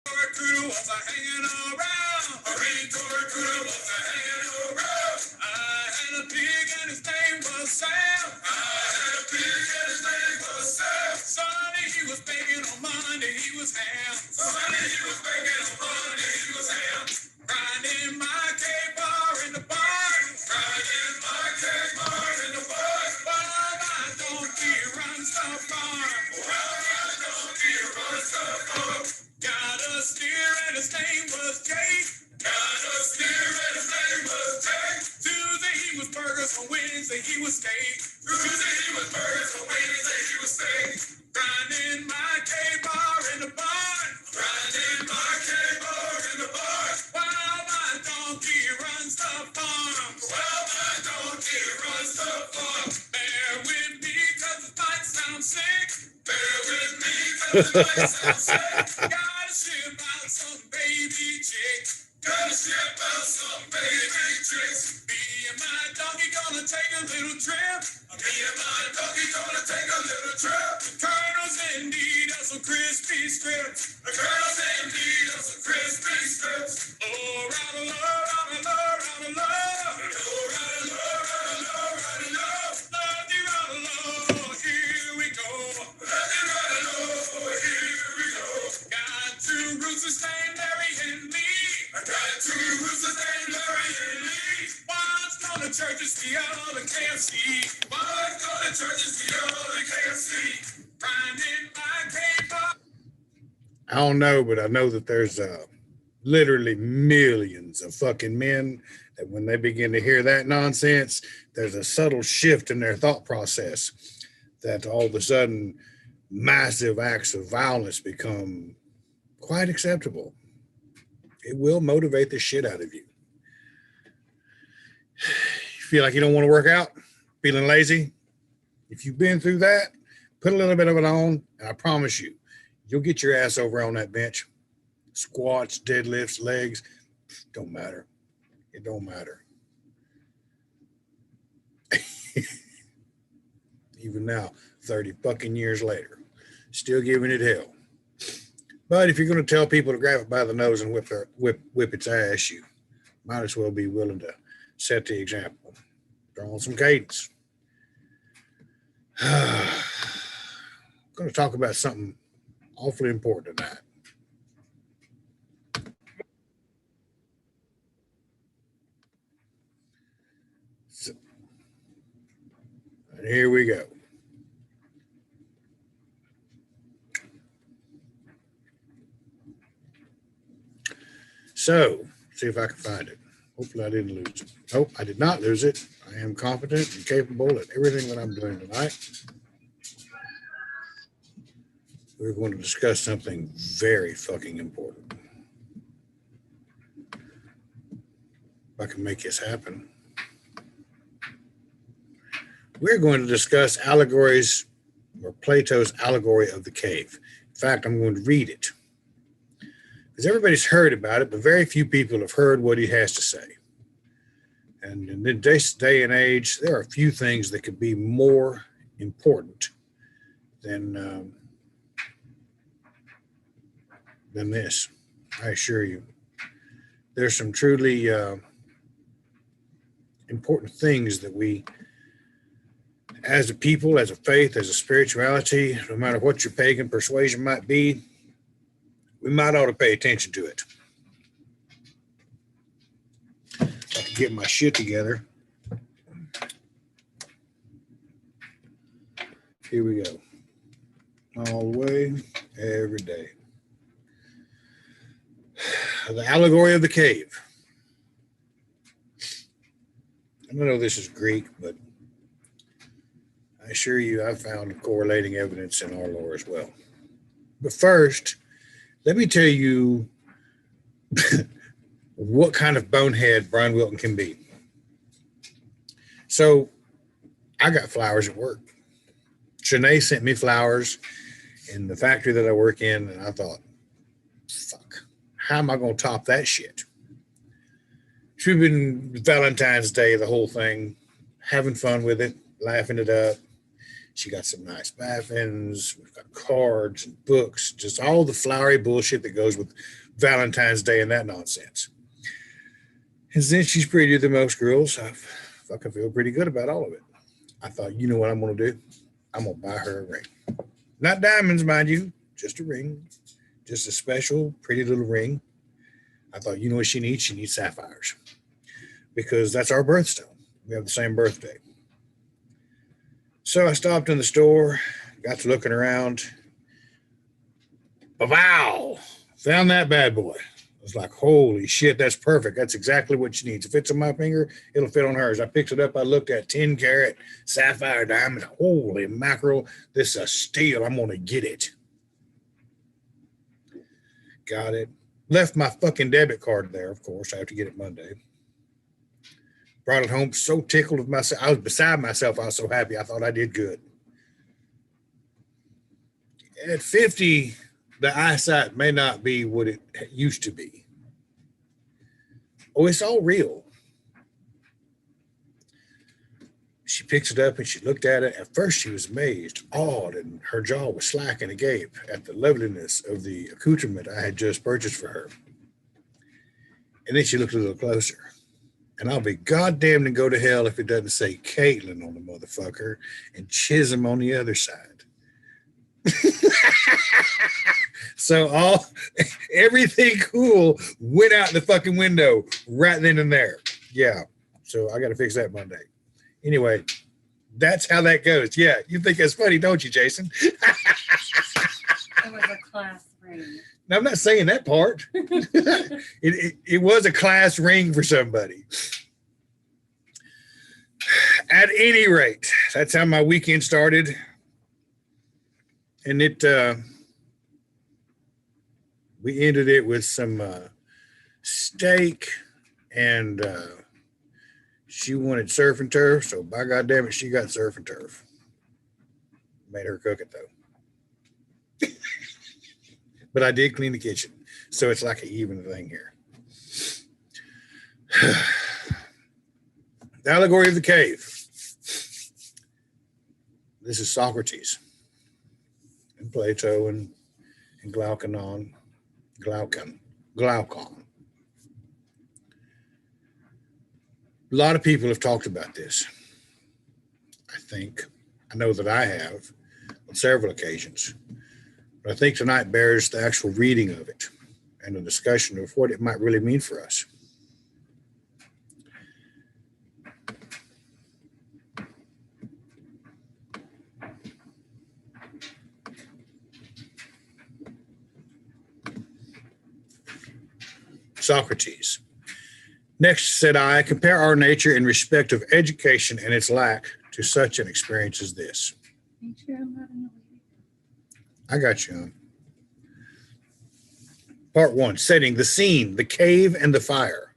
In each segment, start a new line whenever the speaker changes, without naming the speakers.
Recruiter was a hanging around. Marine Corps recruiter was a hanging around. I had a pig and his name was Sam. Sunday he was baking on Monday he was ham. Grinding my K-bar in the barn. While my donkey runs the farm. Got a steer and his name was Jake. Tuesday he was burgers, on Wednesday he was steak. Grinding my K-bar in the barn. While my donkey runs the farm. Bear with me cause it might sound sick. Gotta ship out some baby chicks. Me and my donkey gonna take a little trip. Colonel's in need of some crispy strips. Oh, ride along, here we go. Got two roosters named Larry and Lee. One's going to churches, the other KFC. Finding my K-pop.
I don't know, but I know that there's literally millions of fucking men that when they begin to hear that nonsense, there's a subtle shift in their thought process that all of a sudden massive acts of violence become quite acceptable. It will motivate the shit out of you. You feel like you don't want to work out, feeling lazy. If you've been through that, put a little bit of it on, and I promise you, you'll get your ass over on that bench. Squats, deadlifts, legs, don't matter. It don't matter. Even now, 30 fucking years later, still giving it hell. But if you're going to tell people to grab it by the nose and whip its ass, you might as well be willing to set the example. Throw on some cadence. I'm going to talk about something awfully important tonight. And here we go. So, see if I can find it. Hopefully I didn't lose it. Nope, I did not lose it. I am competent and capable at everything that I'm doing tonight. We're going to discuss something very fucking important. If I can make this happen. We're going to discuss allegories or Plato's allegory of the cave. In fact, I'm going to read it. Because everybody's heard about it, but very few people have heard what he has to say. And in this day and age, there are a few things that could be more important than this. I assure you. There's some truly important things that we, as a people, as a faith, as a spirituality, no matter what your pagan persuasion might be, we might ought to pay attention to it. I can get my shit together. Here we go. All the way, every day. The allegory of the cave. I know this is Greek, but I assure you I found correlating evidence in our lore as well. But first, let me tell you what kind of bonehead Brian Wilton can be. So I got flowers at work. Shanae sent me flowers in the factory that I work in, and I thought, fuck, how am I going to top that shit? She's been Valentine's Day, the whole thing, having fun with it, laughing it up. She got some nice baffins. We've got cards and books, just all the flowery bullshit that goes with Valentine's Day and that nonsense. And since she's prettier than most girls, I fucking feel pretty good about all of it. I thought, you know what I'm going to do? I'm going to buy her a ring. Not diamonds, mind you, just a ring. Just a special, pretty little ring. I thought, you know what she needs? She needs sapphires. Because that's our birthstone. We have the same birthday. So I stopped in the store, got to looking around. Wow! Found that bad boy. I was like, holy shit, that's perfect. That's exactly what she needs. If it's on my finger, it'll fit on hers. I picked it up. I looked at 10 carat sapphire diamond. Holy mackerel, this is a steal. I'm going to get it. Got it. Left my fucking debit card there, of course. I have to get it Monday. Brought it home, so tickled with myself. I was beside myself. I was so happy. I thought I did good. At 50, the eyesight may not be what it used to be. Oh, it's all real. She picks it up and she looked at it. At first, she was amazed, awed, and her jaw was slack and agape at the loveliness of the accoutrement I had just purchased for her. And then she looked a little closer. And I'll be goddamned and go to hell if it doesn't say Caitlin on the motherfucker and Chisholm on the other side. So everything cool went out the fucking window right then and there. Yeah. So I got to fix that Monday. Anyway, that's how that goes. Yeah. You think that's funny, don't you, Jason?
It was a class ring.
Now, I'm not saying that part. It was a class ring for somebody. At any rate, that's how my weekend started. And we ended it with some steak, and she wanted surf and turf. So by God damn it, she got surf and turf. Made her cook it though. But I did clean the kitchen. So it's like an even thing here. The Allegory of the Cave. This is Socrates and Plato and Glaucon. A lot of people have talked about this. I know that I have on several occasions. But I think tonight bears the actual reading of it and a discussion of what it might really mean for us. Socrates. Next, said I, compare our nature in respect of education and its lack to such an experience as this.
Make sure I'm not in the way.
I got you on. Part 1, setting the scene, the cave and the fire.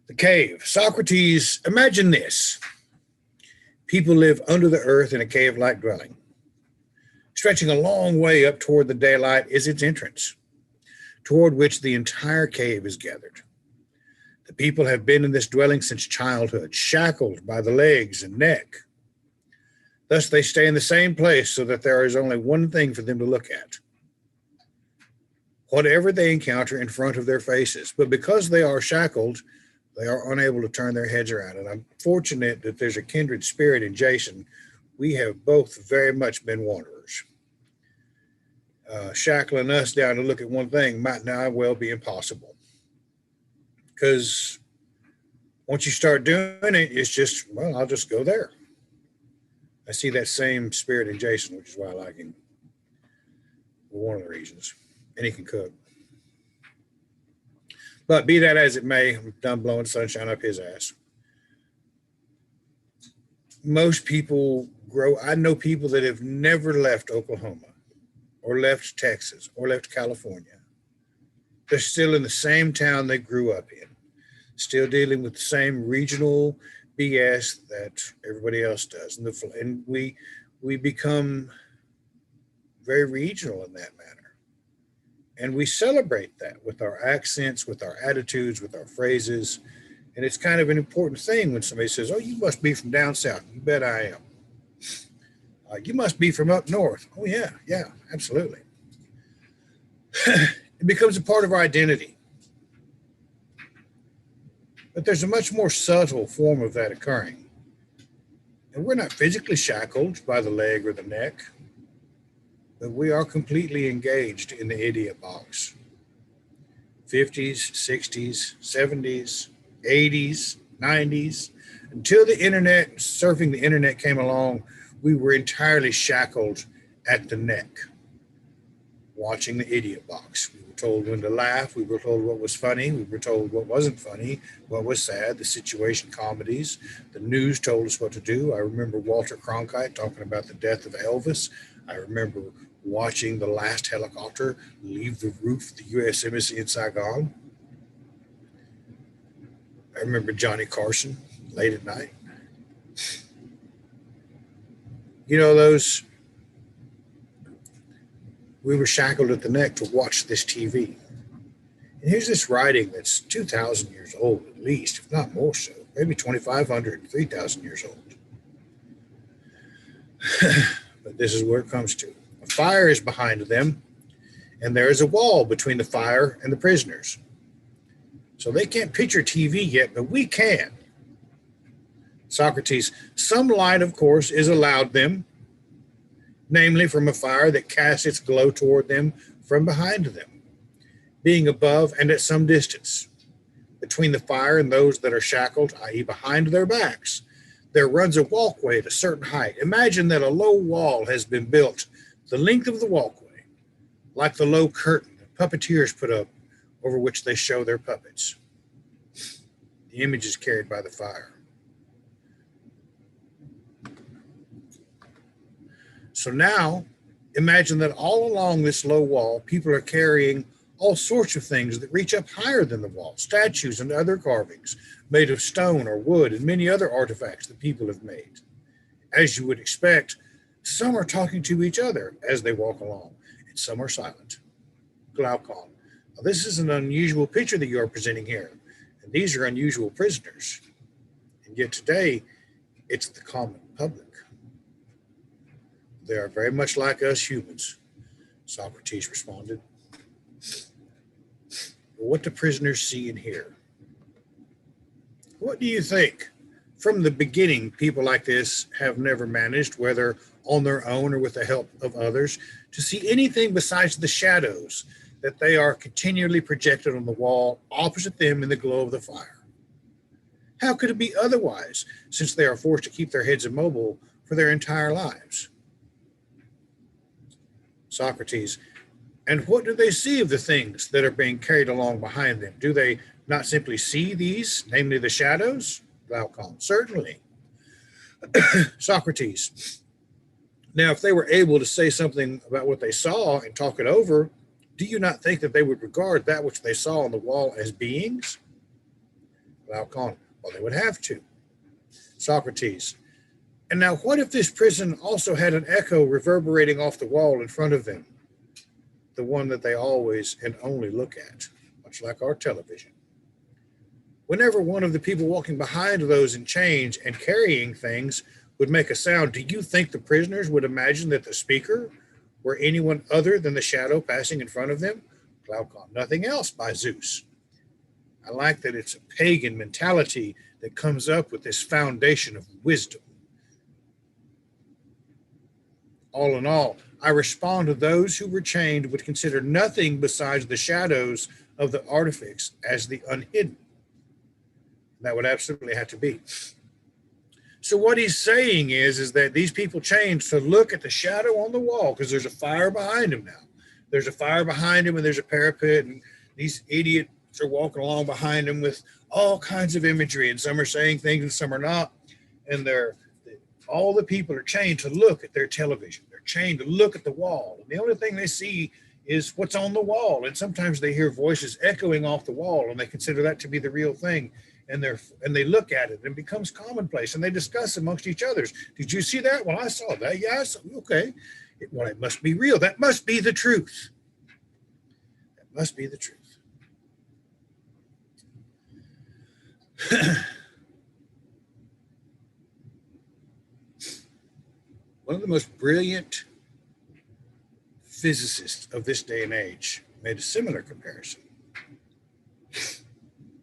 The cave. Socrates, imagine this. People live under the earth in a cave-like dwelling. Stretching a long way up toward the daylight is its entrance, toward which the entire cave is gathered. The people have been in this dwelling since childhood, shackled by the legs and neck. Thus, they stay in the same place so that there is only one thing for them to look at. Whatever they encounter in front of their faces. But because they are shackled, they are unable to turn their heads around. And I'm fortunate that there's a kindred spirit in Jason. We have both very much been wanderers. Shackling us down to look at one thing might now well be impossible. Because once you start doing it, it's just, well, I'll just go there. I see that same spirit in Jason, which is why I like him. One of the reasons. And he can cook. But be that as it may, I'm done blowing sunshine up his ass. Most people I know people that have never left Oklahoma or left Texas or left California. They're still in the same town they grew up in, still dealing with the same regional BS that everybody else does. And we become very regional in that manner. And we celebrate that with our accents, with our attitudes, with our phrases. And it's kind of an important thing when somebody says, oh, you must be from down south. You bet I am. You must be from up north. Oh, yeah, absolutely. It becomes a part of our identity. But there's a much more subtle form of that occurring. And we're not physically shackled by the leg or the neck, but we are completely engaged in the idiot box. 50s, 60s, 70s, 80s, 90s, until the internet, surfing the internet came along, we were entirely shackled at the neck, watching the idiot box. We were told when to laugh. We were told what was funny. We were told what wasn't funny, what was sad, the situation comedies. The news told us what to do. I remember Walter Cronkite talking about the death of Elvis. I remember watching the last helicopter leave the roof of the U.S. Embassy in Saigon. I remember Johnny Carson late at night. You know, we were shackled at the neck to watch this TV. And here's this writing that's 2,000 years old at least, if not more so, maybe 2,500, 3,000 years old. But this is where it comes to. A fire is behind them, and there is a wall between the fire and the prisoners. So they can't picture TV yet, but we can. Socrates, some light, of course, is allowed them, namely from a fire that casts its glow toward them from behind them, being above and at some distance. Between the fire and those that are shackled, i.e. behind their backs, there runs a walkway at a certain height. Imagine that a low wall has been built the length of the walkway, like the low curtain that puppeteers put up over which they show their puppets. The image is carried by the fire. So now, imagine that all along this low wall, people are carrying all sorts of things that reach up higher than the wall, statues and other carvings made of stone or wood and many other artifacts that people have made. As you would expect, some are talking to each other as they walk along, and some are silent. Glaucon. Now, this is an unusual picture that you are presenting here, and these are unusual prisoners. And yet today, it's the common public. They are very much like us humans, Socrates responded. But what do prisoners see and hear? What do you think? From the beginning, people like this have never managed, whether on their own or with the help of others, to see anything besides the shadows that they are continually projected on the wall opposite them in the glow of the fire. How could it be otherwise, since they are forced to keep their heads immobile for their entire lives? Socrates, and what do they see of the things that are being carried along behind them? Do they not simply see these, namely the shadows? Glaucon, certainly. Socrates, now if they were able to say something about what they saw and talk it over, do you not think that they would regard that which they saw on the wall as beings? Glaucon, well, they would have to. Socrates, and now what if this prison also had an echo reverberating off the wall in front of them, the one that they always and only look at, much like our television? Whenever one of the people walking behind those in chains and carrying things would make a sound, do you think the prisoners would imagine that the speaker were anyone other than the shadow passing in front of them? Glaucon, nothing else, by Zeus. I like that it's a pagan mentality that comes up with this foundation of wisdom. All in all, I respond to those who were chained would consider nothing besides the shadows of the artifacts as the unhidden. That would absolutely have to be. So what he's saying is that these people chained to look at the shadow on the wall, because there's a fire behind him now. There's a fire behind him, and there's a parapet, and these idiots are walking along behind him with all kinds of imagery, and some are saying things and some are not. And all the people are chained to look at their television. They're chained to look at the wall. And the only thing they see is what's on the wall. And sometimes they hear voices echoing off the wall, and they consider that to be the real thing. And they look at it, and it becomes commonplace, and they discuss amongst each other. Did you see that? Well, I saw that. Yeah, I saw. Okay. Well, it must be real. That must be the truth. That must be the truth. One of the most brilliant physicists of this day and age made a similar comparison.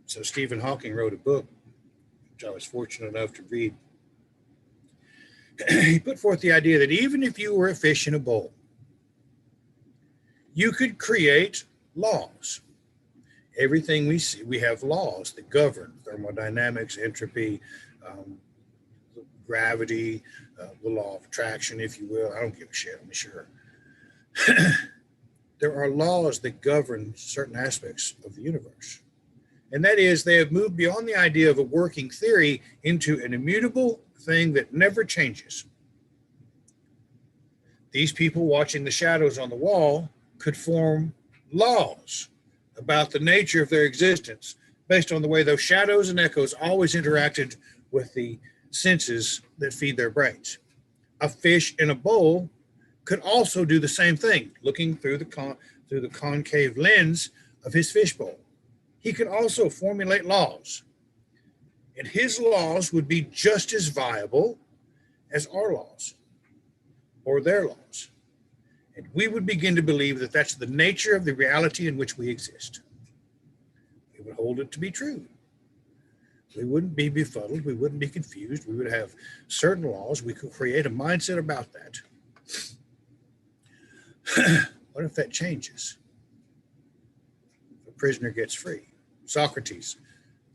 So Stephen Hawking wrote a book, which I was fortunate enough to read. He put forth the idea that even if you were a fish in a bowl, you could create laws. Everything we see, we have laws that govern thermodynamics, entropy, gravity, the law of attraction, if you will. I don't give a shit, I'm sure. There are laws that govern certain aspects of the universe. And that is, they have moved beyond the idea of a working theory into an immutable thing that never changes. These people watching the shadows on the wall could form laws about the nature of their existence based on the way those shadows and echoes always interacted with the senses that feed their brains. A fish in a bowl could also do the same thing, looking through the concave lens of his fishbowl. He could also formulate laws, and his laws would be just as viable as our laws or their laws. And we would begin to believe that that's the nature of the reality in which we exist. We would hold it to be true. We wouldn't be befuddled. We wouldn't be confused. We would have certain laws. We could create a mindset about that. What if that changes? The prisoner gets free. Socrates.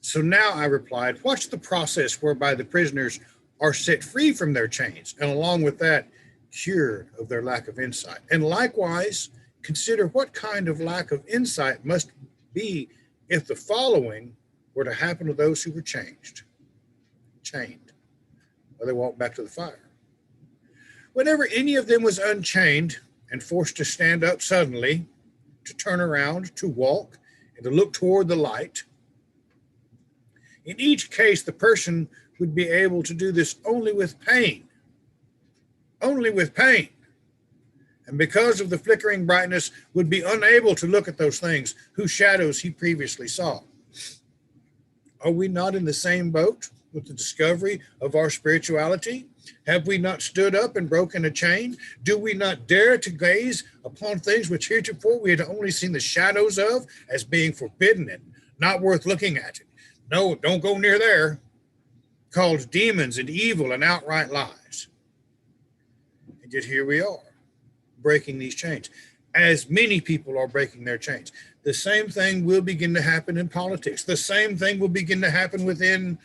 So now I replied, watch the process whereby the prisoners are set free from their chains, and along with that, cured of their lack of insight. And likewise, consider what kind of lack of insight must be if the following were to happen to those who were chained, or they walked back to the fire. Whenever any of them was unchained and forced to stand up suddenly, to turn around, to walk, and to look toward the light, in each case, the person would be able to do this only with pain. Only with pain. And because of the flickering brightness, would be unable to look at those things whose shadows he previously saw. Are we not in the same boat with the discovery of our spirituality? Have we not stood up and broken a chain? Do we not dare to gaze upon things which heretofore we had only seen the shadows of as being forbidden and not worth looking at? No, don't go near there. Called demons and evil and outright lies. And yet here we are, breaking these chains, as many people are breaking their chains. The same thing will begin to happen in politics. The same thing will begin to happen within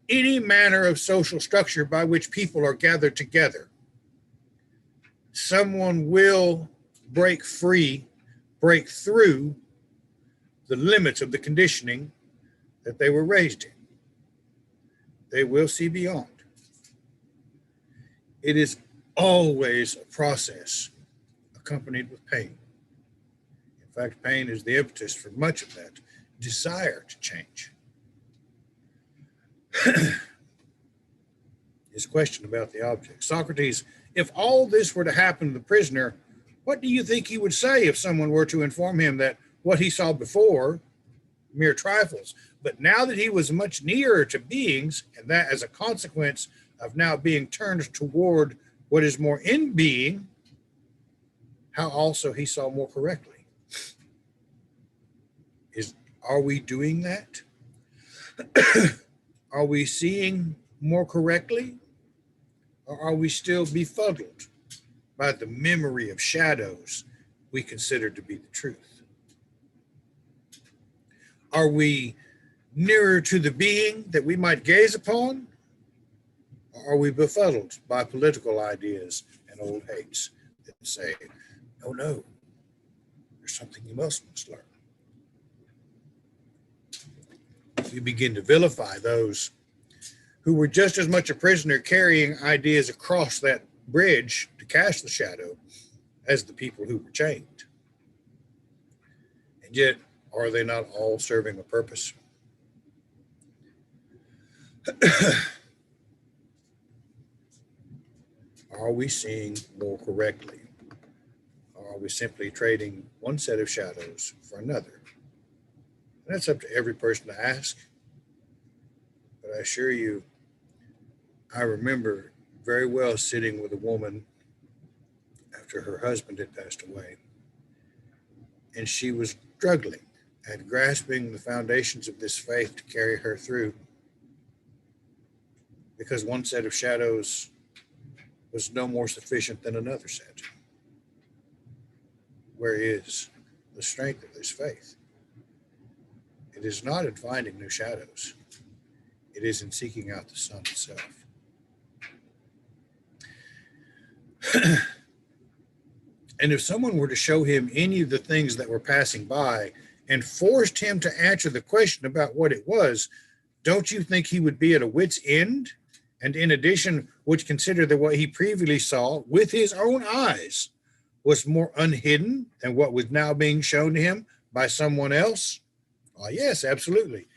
any manner of social structure by which people are gathered together. Someone will break free, break through the limits of the conditioning that they were raised in. They will see beyond. It is always a process accompanied with pain. In fact, pain is the impetus for much of that desire to change. His question about the object. Socrates, if all this were to happen to the prisoner, what do you think he would say if someone were to inform him that what he saw before, mere trifles, but now that he was much nearer to beings, and that as a consequence of now being turned toward what is more in being, how also he saw more correctly? Are we doing that? Are we seeing more correctly? Or are we still befuddled by the memory of shadows we consider to be the truth? Are we nearer to the being that we might gaze upon? Or are we befuddled by political ideas and old hates that say, no, there's something you must learn? We begin to vilify those who were just as much a prisoner carrying ideas across that bridge to cast the shadow as the people who were chained. And yet, are they not all serving a purpose? Are we seeing more correctly? Or are we simply trading one set of shadows for another? And that's up to every person to ask. But I assure you, I remember very well sitting with a woman after her husband had passed away. And she was struggling at grasping the foundations of this faith to carry her through, because one set of shadows was no more sufficient than another set. Where is the strength of this faith? It is not in finding new shadows. It is in seeking out the sun itself. And if someone were to show him any of the things that were passing by and forced him to answer the question about what it was, don't you think he would be at a wit's end? And in addition, would consider that what he previously saw with his own eyes was more unhidden than what was now being shown to him by someone else? Oh, yes, absolutely.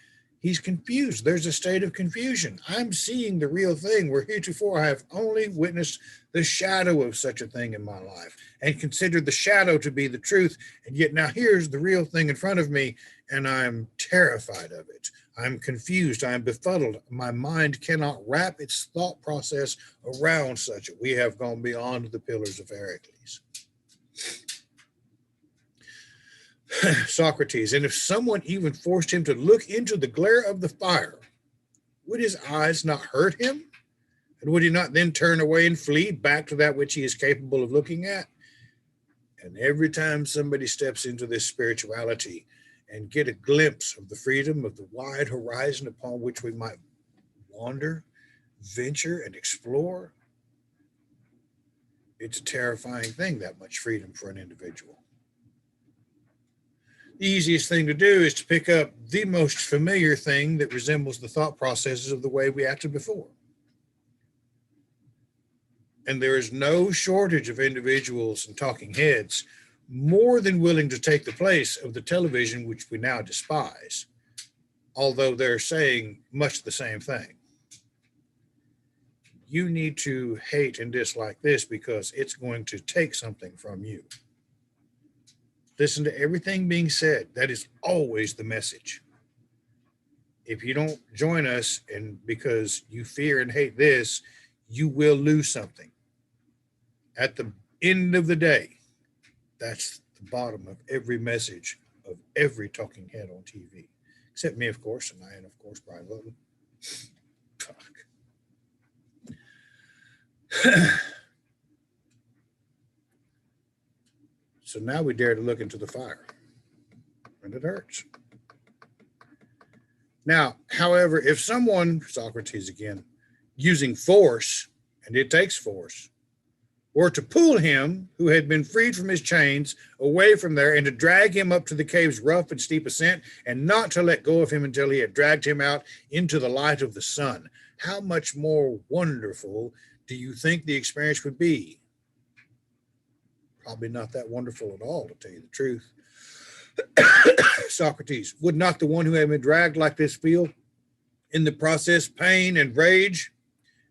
He's confused. There's a state of confusion. I'm seeing the real thing, where heretofore I have only witnessed the shadow of such a thing in my life and considered the shadow to be the truth. And yet now here's the real thing in front of me, and I'm terrified of it. I'm confused. I'm befuddled. My mind cannot wrap its thought process around such it. We have gone beyond the pillars of Heracles. Socrates, and if someone even forced him to look into the glare of the fire, would his eyes not hurt him? And would he not then turn away and flee back to that which he is capable of looking at? And every time somebody steps into this spirituality and get a glimpse of the freedom of the wide horizon upon which we might wander, venture, and explore, it's a terrifying thing, that much freedom for an individual. The easiest thing to do is to pick up the most familiar thing that resembles the thought processes of the way we acted before. And there is no shortage of individuals and talking heads more than willing to take the place of the television which we now despise, although they're saying much the same thing. You need to hate and dislike this because it's going to take something from you. Listen to everything being said. That is always the message. If you don't join us, and because you fear and hate this, you will lose something. At the end of the day, that's the bottom of every message of every talking head on TV. Except me, of course, and I, and of course, Brian Wilton. Fuck. So now we dare to look into the fire, and it hurts. Now, however, if someone, Socrates again, using force, and it takes force, were to pull him, who had been freed from his chains, away from there and to drag him up to the cave's rough and steep ascent, and not to let go of him until he had dragged him out into the light of the sun, how much more wonderful do you think the experience would be? Probably not that wonderful at all, to tell you the truth. Socrates, would not the one who had been dragged like this feel in the process pain and rage?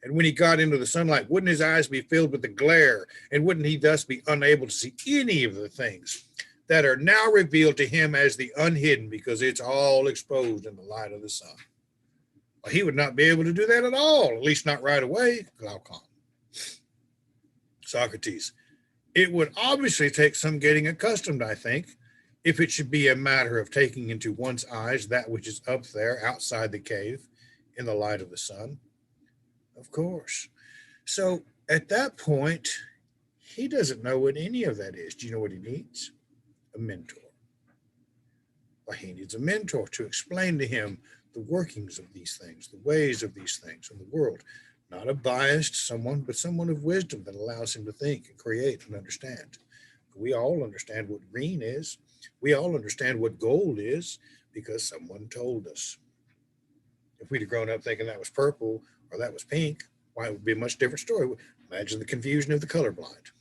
And when he got into the sunlight, wouldn't his eyes be filled with the glare? And wouldn't he thus be unable to see any of the things that are now revealed to him as the unhidden, because it's all exposed in the light of the sun? Well, he would not be able to do that at all, at least not right away. Glaucon. Socrates, it would obviously take some getting accustomed, I think, if it should be a matter of taking into one's eyes that which is up there outside the cave in the light of the sun. Of course. So at that point, he doesn't know what any of that is. Do you know what he needs? A mentor. Well, he needs a mentor to explain to him the workings of these things, the ways of these things in the world. Not a biased someone, but someone of wisdom that allows him to think and create and understand. We all understand what green is. We all understand what gold is because someone told us. If we'd have grown up thinking that was purple or that was pink, why, it would be a much different story. Imagine the confusion of the colorblind.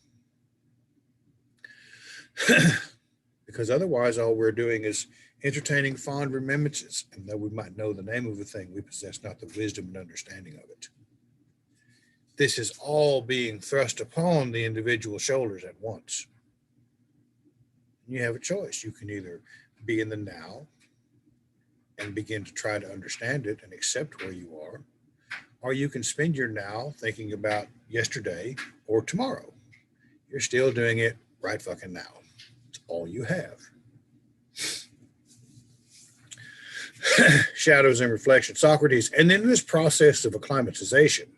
Because otherwise, all we're doing is entertaining fond remembrances, and though we might know the name of a thing, we possess not the wisdom and understanding of it. This is all being thrust upon the individual shoulders at once. You have a choice. You can either be in the now and begin to try to understand it and accept where you are, or you can spend your now thinking about yesterday or tomorrow. You're still doing it right fucking now. It's all you have. Shadows and reflection. Socrates, and in this process of acclimatization,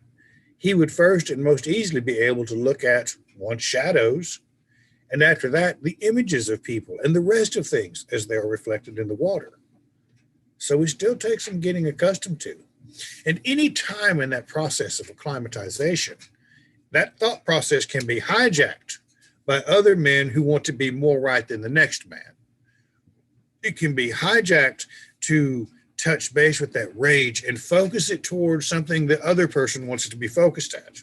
he would first and most easily be able to look at one's shadows, and after that, the images of people and the rest of things as they are reflected in the water. So it still takes some getting accustomed to. And any time in that process of acclimatization, that thought process can be hijacked by other men who want to be more right than the next man. It can be hijacked to touch base with that rage and focus it towards something the other person wants it to be focused at.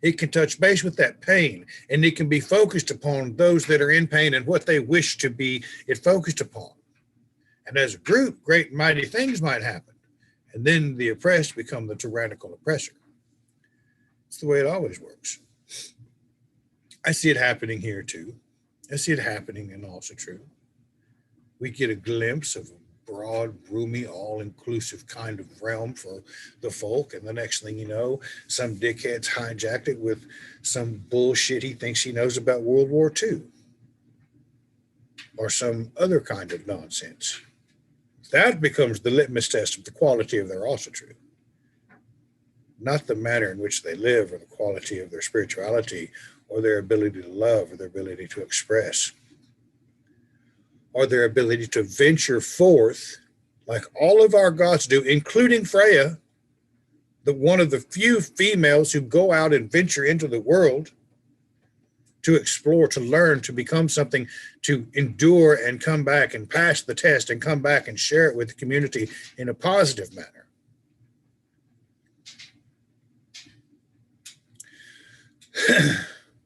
It can touch base with that pain, and it can be focused upon those that are in pain and what they wish to be it focused upon. And as a group, great and mighty things might happen. And then the oppressed become the tyrannical oppressor. It's the way it always works. I see it happening here too. I see it happening in Asatru. We get a glimpse of a broad, roomy, all-inclusive kind of realm for the folk. And the next thing you know, some dickhead's hijacked it with some bullshit he thinks he knows about World War II. Or some other kind of nonsense. That becomes the litmus test of the quality of their Asatru. Not the manner in which they live or the quality of their spirituality or their ability to love or their ability to express or their ability to venture forth like all of our gods do, including Freya, the one of the few females who go out and venture into the world to explore, to learn, to become something, to endure and come back and pass the test and come back and share it with the community in a positive manner.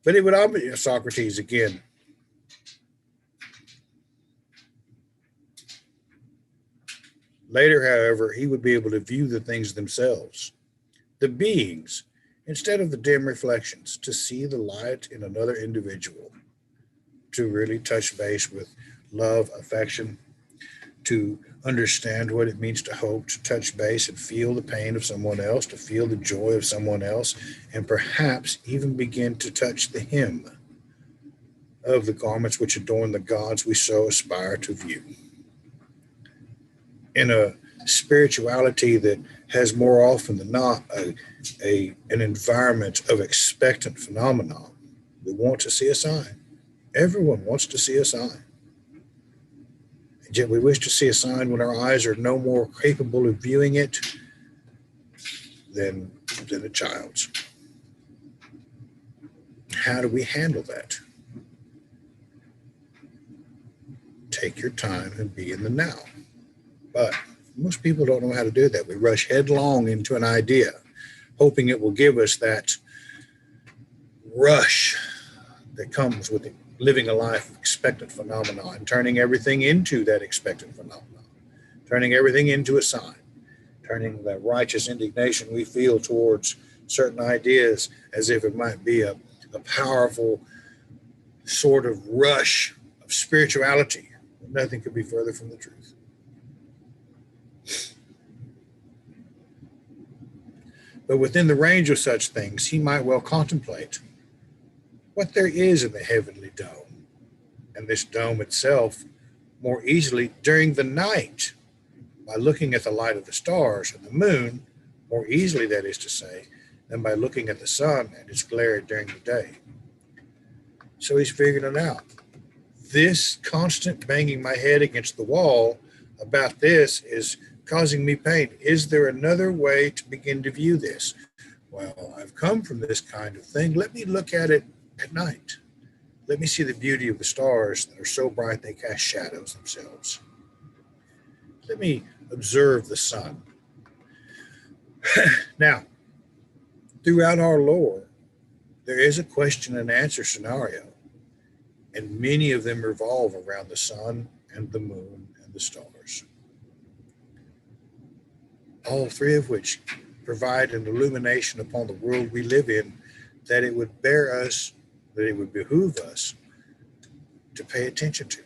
But it would all be Socrates again. Later, however, he would be able to view the things themselves, the beings, instead of the dim reflections, to see the light in another individual, to really touch base with love, affection, to understand what it means to hope, to touch base and feel the pain of someone else, to feel the joy of someone else, and perhaps even begin to touch the hem of the garments which adorn the gods we so aspire to view. In a spirituality that has more often than not an environment of expectant phenomena, we want to see a sign. Everyone wants to see a sign. And yet we wish to see a sign when our eyes are no more capable of viewing it than a child's. How do we handle that? Take your time and be in the now. But most people don't know how to do that. We rush headlong into an idea, hoping it will give us that rush that comes with living a life of expectant phenomena and turning everything into that expectant phenomenon, turning everything into a sign, turning that righteous indignation we feel towards certain ideas as if it might be a powerful sort of rush of spirituality. Nothing could be further from the truth. But within the range of such things, he might well contemplate what there is in the heavenly dome, and this dome itself more easily during the night by looking at the light of the stars and the moon, more easily, that is to say, than by looking at the sun and its glare during the day. So he's figuring it out. This constant banging my head against the wall about this is causing me pain. Is there another way to begin to view this? Well, I've come from this kind of thing. Let me look at it at night. Let me see the beauty of the stars that are so bright they cast shadows themselves. Let me observe the sun. Now, throughout our lore, there is a question and answer scenario, and many of them revolve around the sun and the moon and the stars. All three of which provide an illumination upon the world we live in that it would bear us, that it would behoove us to pay attention to.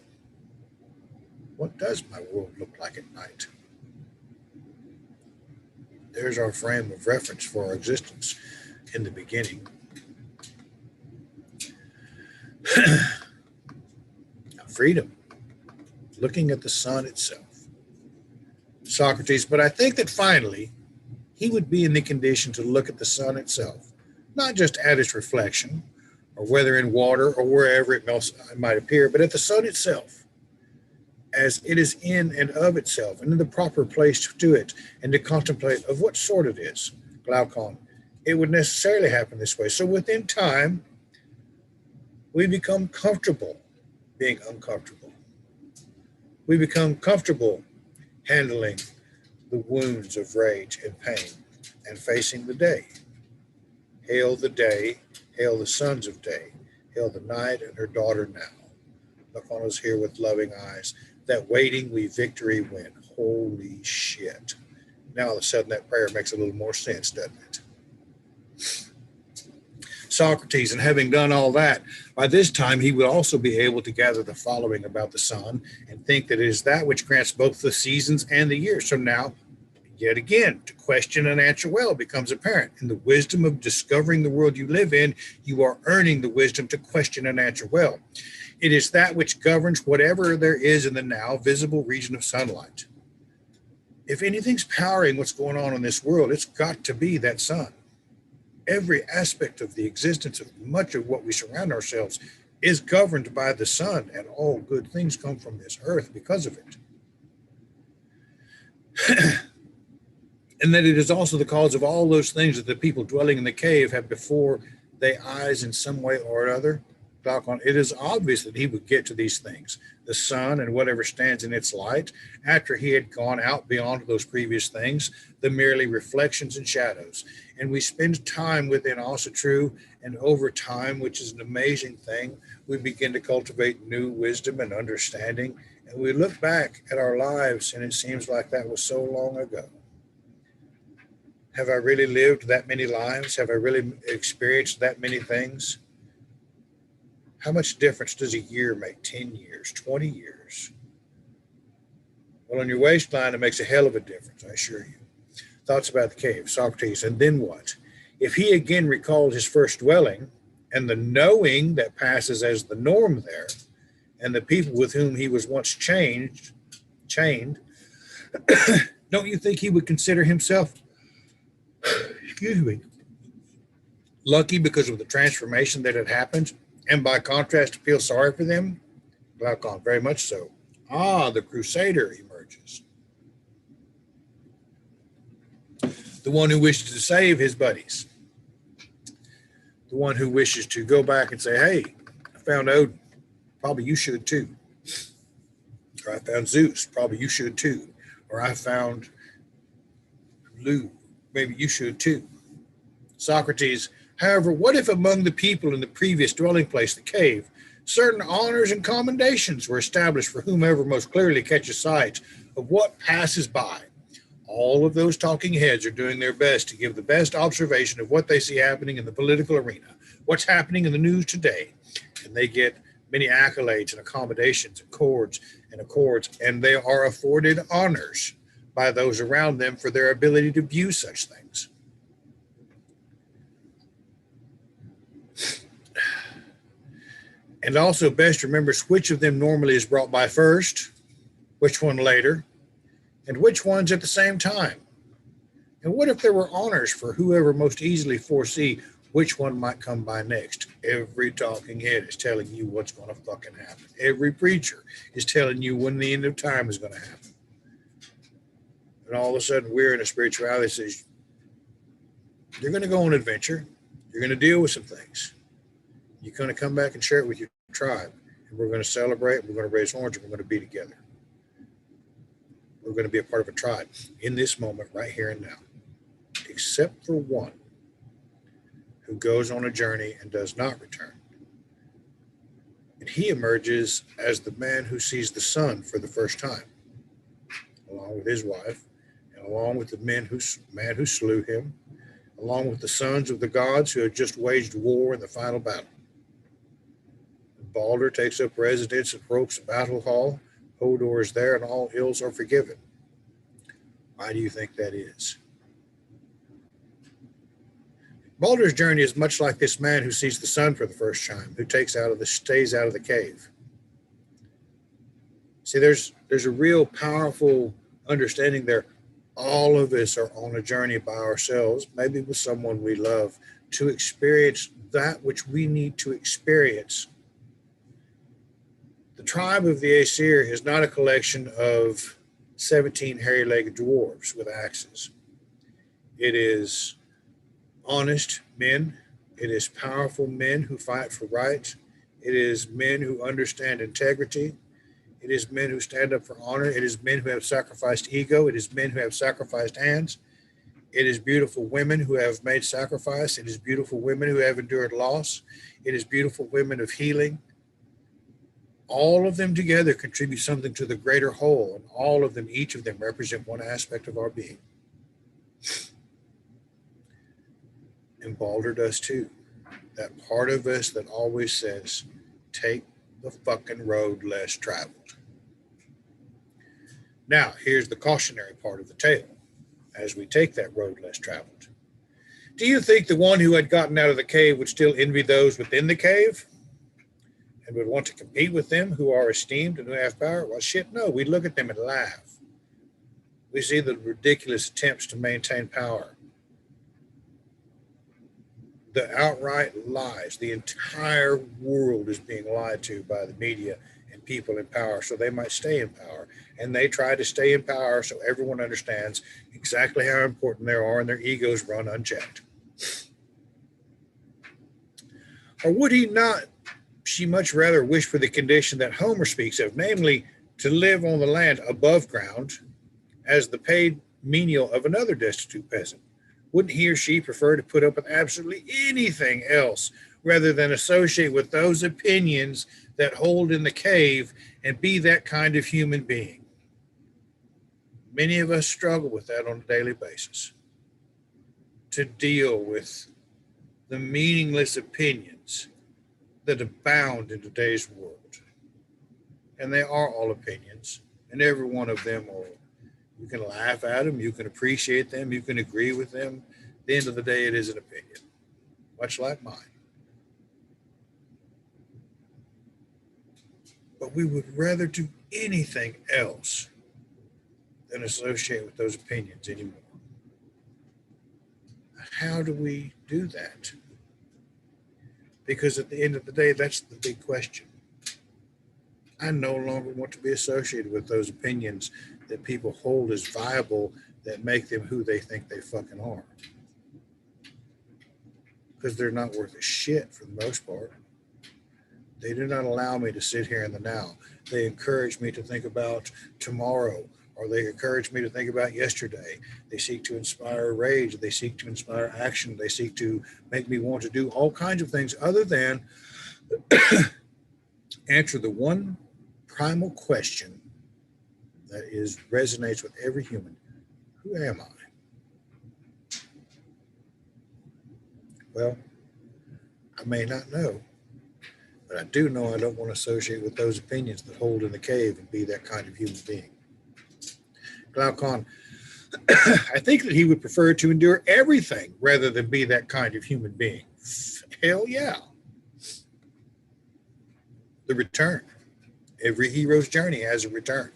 What does my world look like at night? There's our frame of reference for our existence in the beginning. Freedom, looking at the sun itself. Socrates, but I think that finally he would be in the condition to look at the sun itself, not just at its reflection, or whether in water or wherever it might appear, but at the sun itself, as it is in and of itself, and in the proper place to it, and to contemplate of what sort it is. Glaucon, it would necessarily happen this way. So within time, we become comfortable being uncomfortable. We become comfortable handling the wounds of rage and pain and facing the day. Hail the day, hail the sons of day, hail the night and her daughter now. Look on us here with loving eyes. That waiting we victory win. Holy shit. Now all of a sudden that prayer makes a little more sense, doesn't it? Socrates, and having done all that, by this time he would also be able to gather the following about the sun and think that it is that which grants both the seasons and the years. So now, yet again, to question and answer well becomes apparent. In the wisdom of discovering the world you live in, you are earning the wisdom to question and answer well. It is that which governs whatever there is in the now visible region of sunlight. If anything's powering what's going on in this world, it's got to be that sun. Every aspect of the existence of much of what we surround ourselves is governed by the sun, and all good things come from this earth because of it. And that it is also the cause of all those things that the people dwelling in the cave have before their eyes in some way or other. It is obvious that he would get to these things, the sun and whatever stands in its light, after he had gone out beyond those previous things, the merely reflections and shadows. And we spend time within Asatru, and over time, which is an amazing thing, we begin to cultivate new wisdom and understanding. And we look back at our lives, and it seems like that was so long ago. Have I really lived that many lives? Have I really experienced that many things? How much difference does a year make? 10 years, 20 years? Well, on your waistline, it makes a hell of a difference, I assure you. Thoughts about the cave, Socrates, and then what? If he again recalled his first dwelling and the knowing that passes as the norm there, and the people with whom he was once chained, don't you think he would consider himself, lucky because of the transformation that had happened? And by contrast, to feel sorry for them? Glaucon, very much so. The crusader emerges. The one who wishes to save his buddies. The one who wishes to go back and say, hey, I found Odin. Probably you should too. Or I found Zeus. Probably you should too. Or I found Lu. Maybe you should too. Socrates, however, what if among the people in the previous dwelling place, the cave, certain honors and commendations were established for whomever most clearly catches sight of what passes by? All of those talking heads are doing their best to give the best observation of what they see happening in the political arena, what's happening in the news today, and they get many accolades and accommodations and accords, and they are afforded honors by those around them for their ability to view such things. And also best remembers which of them normally is brought by first, which one later, and which ones at the same time. And what if there were honors for whoever most easily foresee which one might come by next? Every talking head is telling you what's going to fucking happen. Every preacher is telling you when the end of time is going to happen. And all of a sudden we're in a spirituality that says, you're going to go on an adventure. You're going to deal with some things. You're going to come back and share it with your tribe. And we're going to celebrate. We're going to raise horns. And we're going to be together. We're going to be a part of a tribe in this moment, right here and now. Except for one who goes on a journey and does not return. And he emerges as the man who sees the sun for the first time, along with his wife, and along with the man who slew him, along with the sons of the gods who had just waged war in the final battle. Balder takes up residence at Roke's battle hall. Hodor is there, and all ills are forgiven. Why do you think that is? Balder's journey is much like this man who sees the sun for the first time, who stays out of the cave. See, there's a real powerful understanding there. All of us are on a journey by ourselves, maybe with someone we love, to experience that which we need to experience. The tribe of the Aesir is not a collection of 17 hairy-legged dwarves with axes. It is honest men. It is powerful men who fight for right. It is men who understand integrity. It is men who stand up for honor. It is men who have sacrificed ego. It is men who have sacrificed hands. It is beautiful women who have made sacrifice. It is beautiful women who have endured loss. It is beautiful women of healing. All of them together contribute something to the greater whole, and all of them, each of them, represent one aspect of our being. And Balder does too. That part of us that always says, take the fucking road less traveled. Now, here's the cautionary part of the tale as we take that road less traveled. Do you think the one who had gotten out of the cave would still envy those within the cave and would want to compete with them who are esteemed and who have power? Well, shit, no. We look at them and laugh. We see the ridiculous attempts to maintain power, the outright lies. The entire world is being lied to by the media and people in power so they might stay in power. And they try to stay in power so everyone understands exactly how important they are and their egos run unchecked. Or would he not, she much rather wish for the condition that Homer speaks of, namely to live on the land above ground as the paid menial of another destitute peasant? Wouldn't he or she prefer to put up with absolutely anything else rather than associate with those opinions that hold in the cave and be that kind of human being? Many of us struggle with that on a daily basis, to deal with the meaningless opinions that abound in today's world. And they are all opinions, and every one of them are. You can laugh at them, you can appreciate them, you can agree with them. At the end of the day, it is an opinion, much like mine. But we would rather do anything else than associate with those opinions anymore. How do we do that? Because at the end of the day, that's the big question. I no longer want to be associated with those opinions that people hold as viable that make them who they think they fucking are. Because they're not worth a shit for the most part. They do not allow me to sit here in the now. They encourage me to think about tomorrow, or they encourage me to think about yesterday. They seek to inspire rage. They seek to inspire action. They seek to make me want to do all kinds of things other than answer the one primal question that resonates with every human. Who am I? Well, I may not know, but I do know I don't want to associate with those opinions that hold in the cave and be that kind of human being. Glaucon, I think that he would prefer to endure everything rather than be that kind of human being. Hell yeah. The return. Every hero's journey has a return.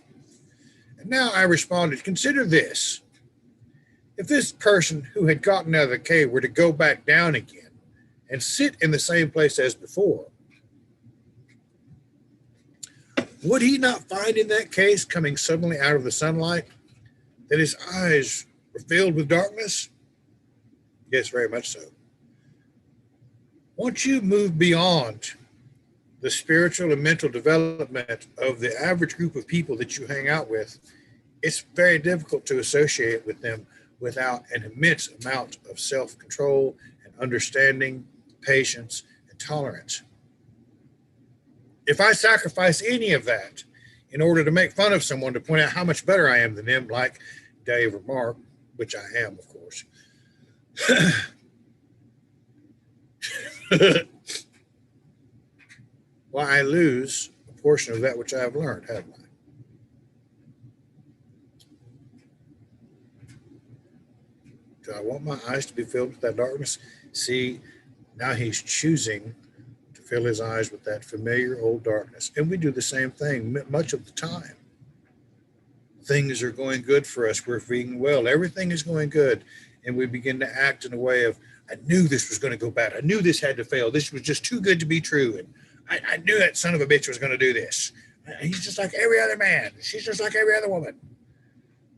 And now I responded, consider this. If this person who had gotten out of the cave were to go back down again and sit in the same place as before, would he not find in that case, coming suddenly out of the sunlight, that his eyes were filled with darkness? Yes, very much so. Once you move beyond the spiritual and mental development of the average group of people that you hang out with, it's very difficult to associate with them without an immense amount of self-control and understanding, patience, and tolerance. If I sacrifice any of that in order to make fun of someone, to point out how much better I am than them, like Dave or Mark, which I am, of course, well, I lose a portion of that which I have learned, haven't I? Do I want my eyes to be filled with that darkness? See, now he's choosing to fill his eyes with that familiar old darkness. And we do the same thing much of the time. Things are going good for us. We're feeling well. Everything is going good. And we begin to act in a way of, I knew this was going to go bad. I knew this had to fail. This was just too good to be true. And I knew that son of a bitch was going to do this. He's just like every other man. She's just like every other woman.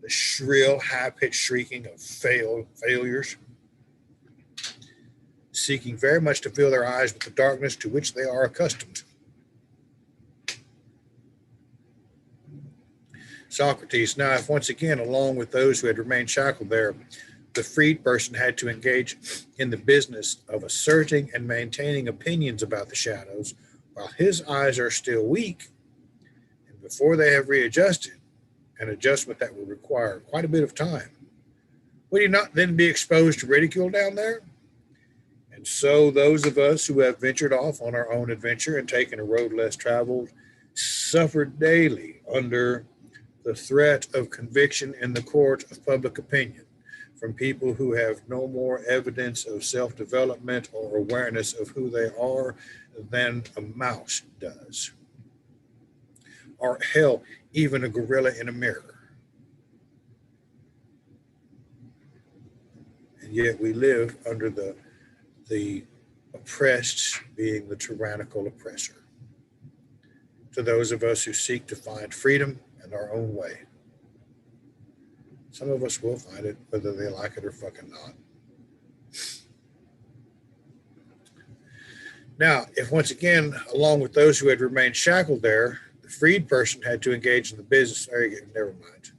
The shrill, high-pitched shrieking of failures, seeking very much to fill their eyes with the darkness to which they are accustomed. Socrates, now if once again, along with those who had remained shackled there, the freed person had to engage in the business of asserting and maintaining opinions about the shadows, while his eyes are still weak, and before they have readjusted, an adjustment that will require quite a bit of time, would he not then be exposed to ridicule down there? And so those of us who have ventured off on our own adventure and taken a road less traveled suffer daily under the threat of conviction in the court of public opinion from people who have no more evidence of self-development or awareness of who they are than a mouse does. Or hell, even a gorilla in a mirror. And yet we live under the oppressed being the tyrannical oppressor. To those of us who seek to find freedom in our own way. Some of us will find it, whether they like it or fucking not. Now, if once again, along with those who had remained shackled there, the freed person had to engage in the business, never mind.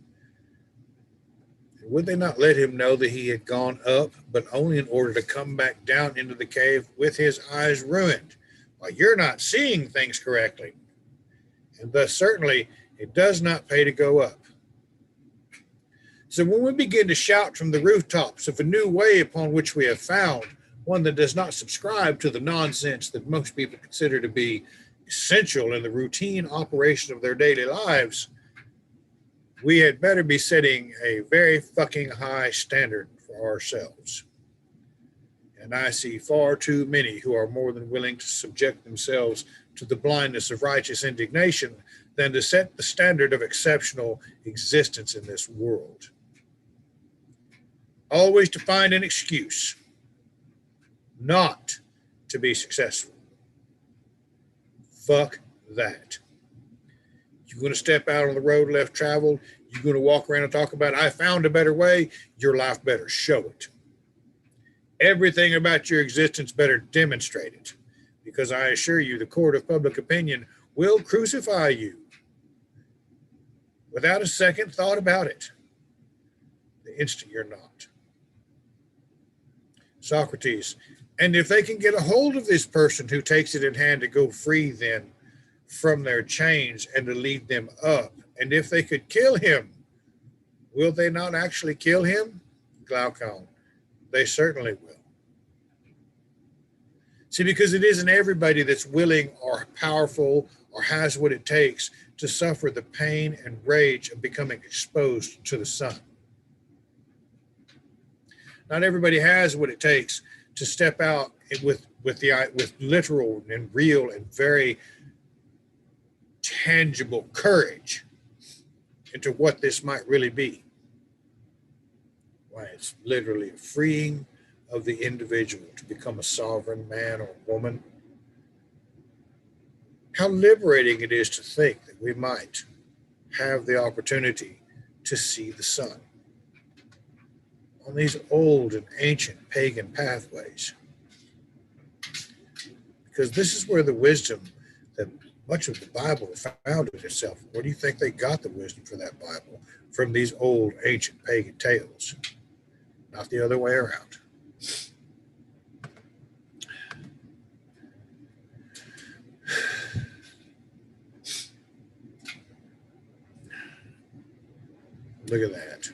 Would they not let him know that he had gone up, but only in order to come back down into the cave with his eyes ruined? Well, you're not seeing things correctly. And thus, certainly, it does not pay to go up. So when we begin to shout from the rooftops of a new way upon which we have found, one that does not subscribe to the nonsense that most people consider to be essential in the routine operation of their daily lives, we had better be setting a very fucking high standard for ourselves. And I see far too many who are more than willing to subject themselves to the blindness of righteous indignation than to set the standard of exceptional existence in this world. Always to find an excuse not to be successful. Fuck that. You're going to step out on the road left traveled. You're going to walk around and talk about, I found a better way. Your life better show it. Everything about your existence better demonstrate it. Because I assure you, the court of public opinion will crucify you without a second thought about it the instant you're not. Socrates, and if they can get a hold of this person who takes it in hand to go free then from their chains and to lead them up, and if they could kill him, will they not actually kill him? Glaucon, they certainly will. See, because it isn't everybody that's willing or powerful or has what it takes to suffer the pain and rage of becoming exposed to the sun. Not everybody has what it takes to step out with literal and real and very tangible courage into what this might really be. Why, it's literally a freeing of the individual to become a sovereign man or woman. How liberating it is to think that we might have the opportunity to see the sun on these old and ancient pagan pathways. Because this is where the wisdom that much of the Bible founded itself. Where do you think they got the wisdom for that Bible? From these old ancient pagan tales, not the other way around. Look at that.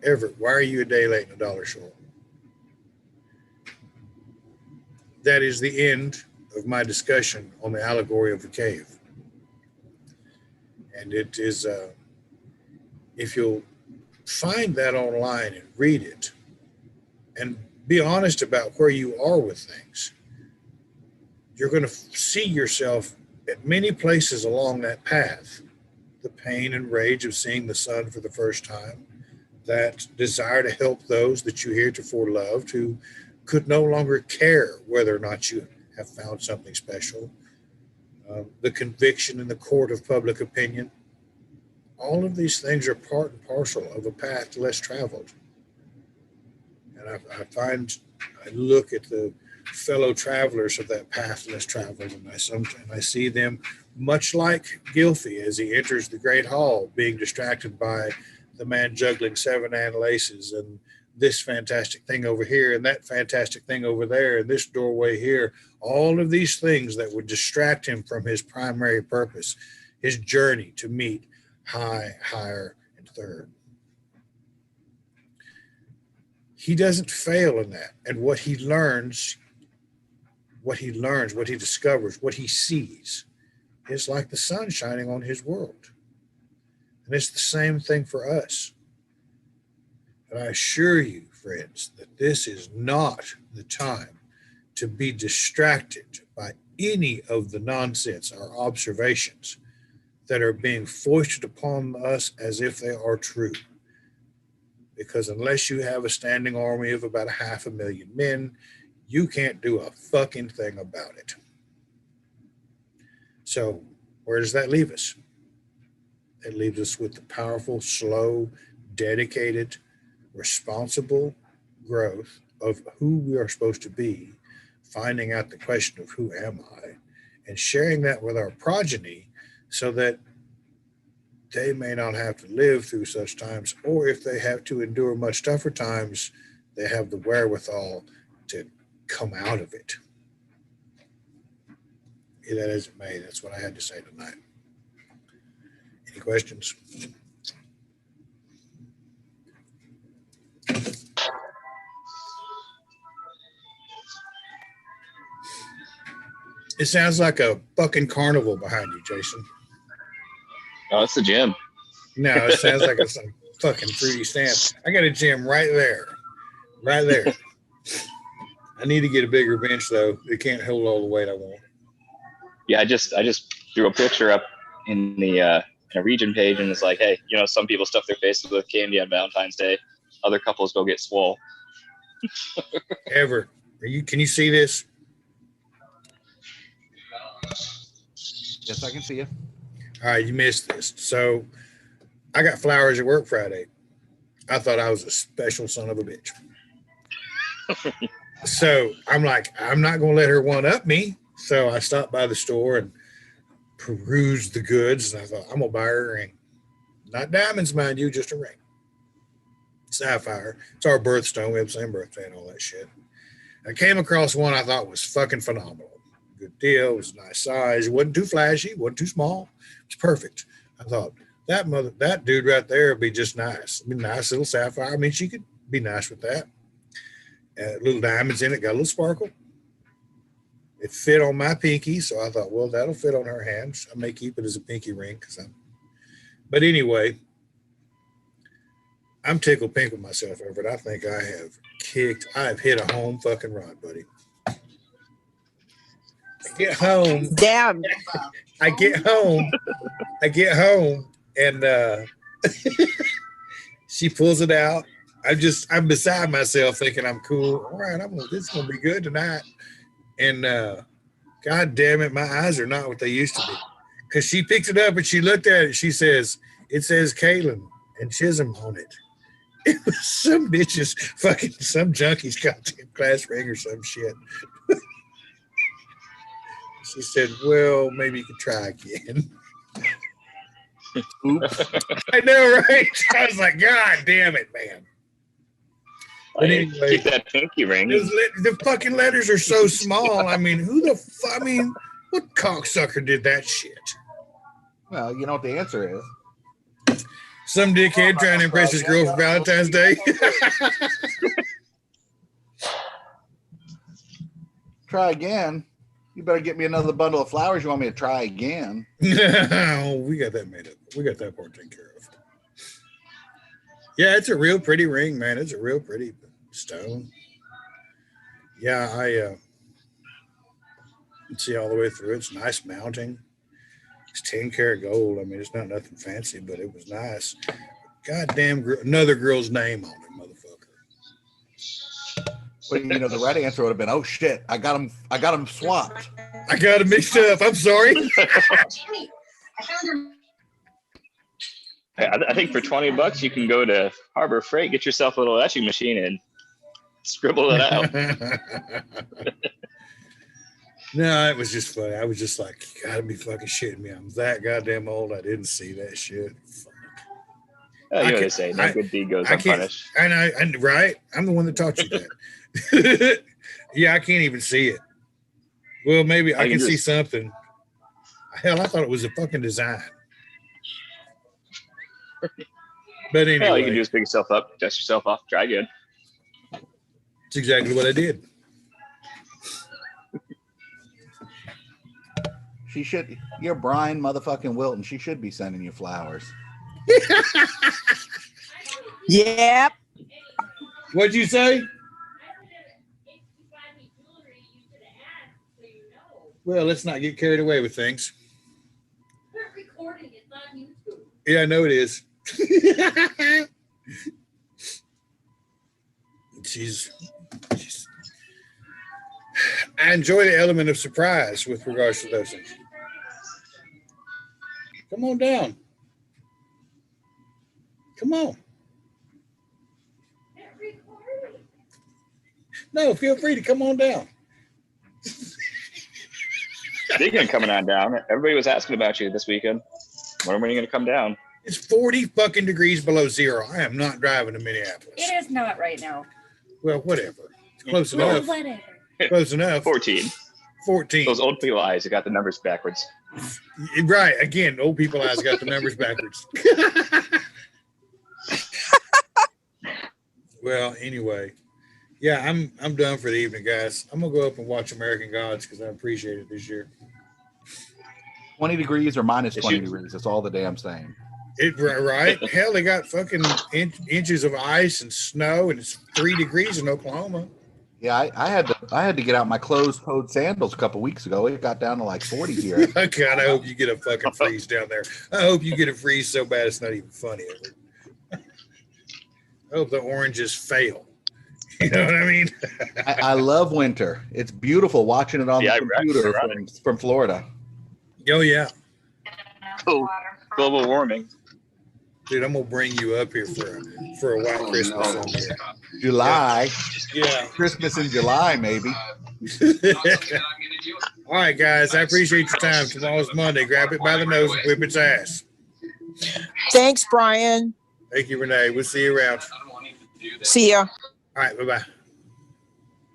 Everett, why are you a day late and $1 short? That is the end of my discussion on the allegory of the cave. And it is, if you'll find that online and read it, and Be honest about where you are with things. You're going to see yourself at many places along that path. The pain and rage of seeing the sun for the first time, that desire to help those that you heretofore loved who could no longer care whether or not you have found something special, the conviction in the court of public opinion. All of these things are part and parcel of a path less traveled. And I look at the fellow travelers of that path less traveled, and I see them much like Gilfy as he enters the great hall, being distracted by the man juggling 7 laces and this fantastic thing over here and that fantastic thing over there and this doorway here. All of these things that would distract him from his primary purpose, his journey to meet high, higher, and third. He doesn't fail in that. And what he learns, what he discovers, what he sees is like the sun shining on his world. And it's the same thing for us. And I assure you, friends, that this is not the time to be distracted by any of the nonsense or observations that are being foisted upon us as if they are true. Because unless you have a standing army of about 500,000 men, you can't do a fucking thing about it. So where does that leave us? It leaves us with the powerful, slow, dedicated, responsible growth of who we are supposed to be, finding out the question of who am I, and sharing that with our progeny so that they may not have to live through such times, or if they have to endure much tougher times, they have the wherewithal to come out of it. Be that as it may, that's what I had to say tonight. Any questions? It sounds like a fucking carnival behind you, Jason.
Oh, it's the gym.
No, it sounds like it's some fucking fruity stamp. I got a gym right there. Right there. I need to get a bigger bench though. It can't hold all the weight I want.
Yeah, I just threw a picture up in the in a region page, and it's like, hey, you know, some people stuff their faces with candy on Valentine's Day. Other couples go get swole.
Ever. Can you see this?
Yes, I can see you.
All right, you missed this. So I got flowers at work Friday. I thought I was a special son of a bitch. So I'm like, I'm not going to let her one up me. So I stopped by the store and perused the goods. And I thought, I'm going to buy her a ring. Not diamonds, mind you, just a ring. Sapphire. It's our birthstone. We have the same birthday and all that shit. I came across one I thought was fucking phenomenal. Good deal. It was a nice size. It wasn't too flashy. It wasn't too small. It was perfect. I thought that dude right there would be just nice. I mean, nice little sapphire. I mean, she could be nice with that. Little diamonds in it, got a little sparkle. It fit on my pinky, so I thought, well, that'll fit on her hands. I may keep it as a pinky ring but anyway, I'm tickled pink with myself over it. I think I have hit a home fucking run, buddy. I get home.
Damn.
I get home and she pulls it out. I'm beside myself thinking I'm cool. All right, this is gonna be good tonight. And God damn it, my eyes are not what they used to be. Because she picked it up and she looked at it. She says, it says Caitlin and Chisholm on it. It was some bitch's fucking, some junkie's goddamn class ring or some shit. She said, well, maybe you could try again.
Oops.
I know, right? I was like, God damn it, man. But anyway,
keep that pinky ring.
The fucking letters are so small. I mean, what cocksucker did that shit?
Well, you know what the answer is.
Some dickhead trying to impress his girl for Valentine's Day.
Try again. You better get me another bundle of flowers. You want me to try again?
No, we got that made up. We got that part taken care of. Yeah, it's a real pretty ring, man. It's a real pretty stone. Yeah, I see all the way through. It's nice mounting. It's 10 karat gold. I mean, it's not nothing fancy, but it was nice. Goddamn, another girl's name on it, motherfucker.
Well, you know, the right answer would have been, "Oh shit, I got him swapped."
I got it mixed up. I'm sorry.
I think for $20 you can go to Harbor Freight, get yourself a little etching machine, and scribble it out.
No, it was just funny. I was just like, you gotta be fucking shitting me. I'm that goddamn old. I didn't see that shit. Fuck.
Oh, you know what they say, no good deed goes unpunished.
And right? I'm the one that taught you that. Yeah, I can't even see it. Well, maybe I can see something. Hell, I thought it was a fucking design. But anyway.
Hell, you can just pick yourself up, dust yourself off, try again.
That's exactly what I did.
She should. You're Brian motherfucking Wilton. She should be sending you flowers.
Yep.
What'd you say? Well, let's not get carried away with things.
We're recording. It's on YouTube.
Yeah, I know it is. She's I enjoy the element of surprise with regards to those things. Come on down. Come on. No, feel free to come on down.
Speaking of coming on down, everybody was asking about you this weekend. When are you going to come down?
It's 40 fucking degrees below zero. I am not driving to Minneapolis.
It is not right now.
Well, whatever. It's close
Well,
enough.
whatever.
Close enough.
14.
14.
Those old people eyes, they got the numbers backwards.
Right. Again, old people eyes got the numbers backwards. Well, anyway. Yeah, I'm done for the evening, guys. I'm gonna go up and watch American Gods because I appreciate it this year.
20 degrees or minus 20 degrees. That's all the damn same.
Right? Hell, they got fucking inches of ice and snow, and it's 3 degrees in Oklahoma.
Yeah, I had to get out my closed-toed sandals a couple weeks ago. It got down to like 40 here.
God, I hope you get a fucking freeze down there. I hope you get a freeze so bad it's not even funny. I hope the oranges fail. You know what I mean?
I love winter. It's beautiful watching it on the computer from Florida.
Oh, yeah.
Oh, global warming.
Dude, I'm going to bring you up here for a white Christmas someday.
July.
Yeah.
Christmas in July, maybe.
All right, guys. I appreciate your time. Tomorrow's Monday. Grab it by the nose and whip its ass.
Thanks, Brian.
Thank you, Renee. We'll see you around.
See ya.
All right. Bye-bye.